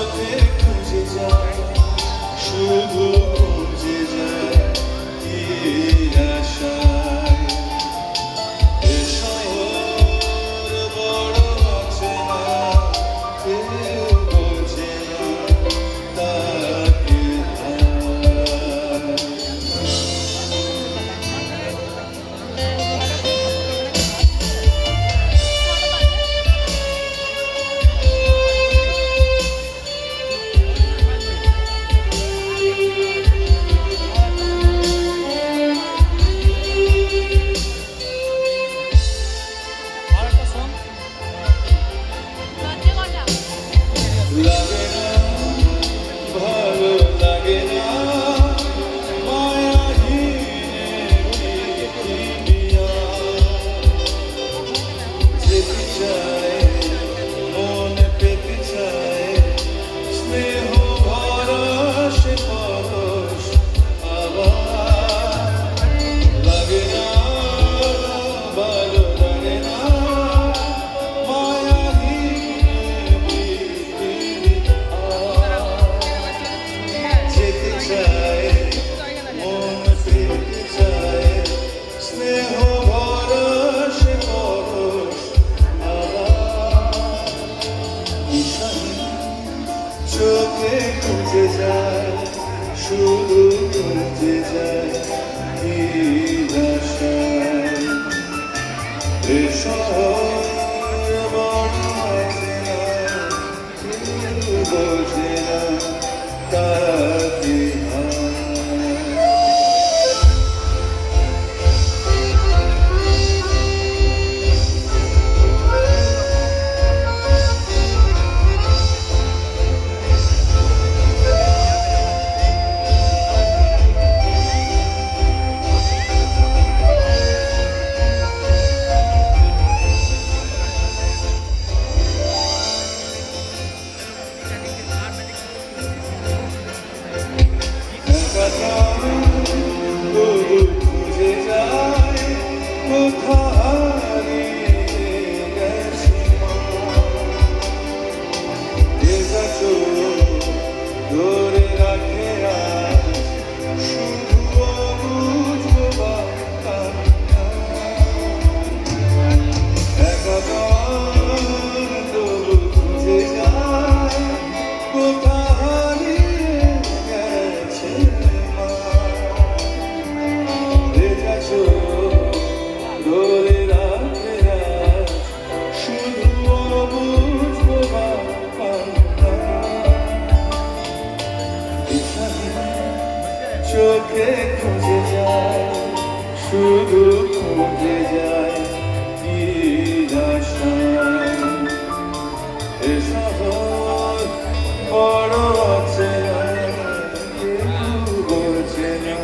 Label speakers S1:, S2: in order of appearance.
S1: চোখে খুঁজে যায়, শুধু খুঁজে যায় কি আশায়। এ শহর বড় অচেনা, কেউ বোঝে না তাকে হায়। লাগে না, ভালো লাগে না, মায়াহীন পৃথিবী আর। যেতে চায়, মন পেতে চায়, স্নেহ ভরা সে পরশ আবার। লাগে না, ভালো লাগে না, মায়াহীন পৃথিবী আর। যেতে চায়, মন পেতে চায়, স্নেহ ভরা সে পরশ আবার। দিশাহীন চোখে খুঁজে যায়, শুধু খুঁজে যায় কি আশায়। এ শহর বড় অচেনা, কেউ বোঝে না তাকে হায়। খুঁজে যায়, কোথায় গেছি মা। ভেজা চোখ ধরে রাখে আজ, শুধু অবুঝ কান্না। একা গান তবু খুঁজে যায়, কোথায় গেছে মা। ভেজা চোখ ধরে রাখে আজ, শুধু অবুঝ কান্না। দিশাহীন চোখে খুঁজে যায়, শুধু খুঁজে যায় কি আশায়। এ শহর বড় অচেনা, কেউ বোঝে না।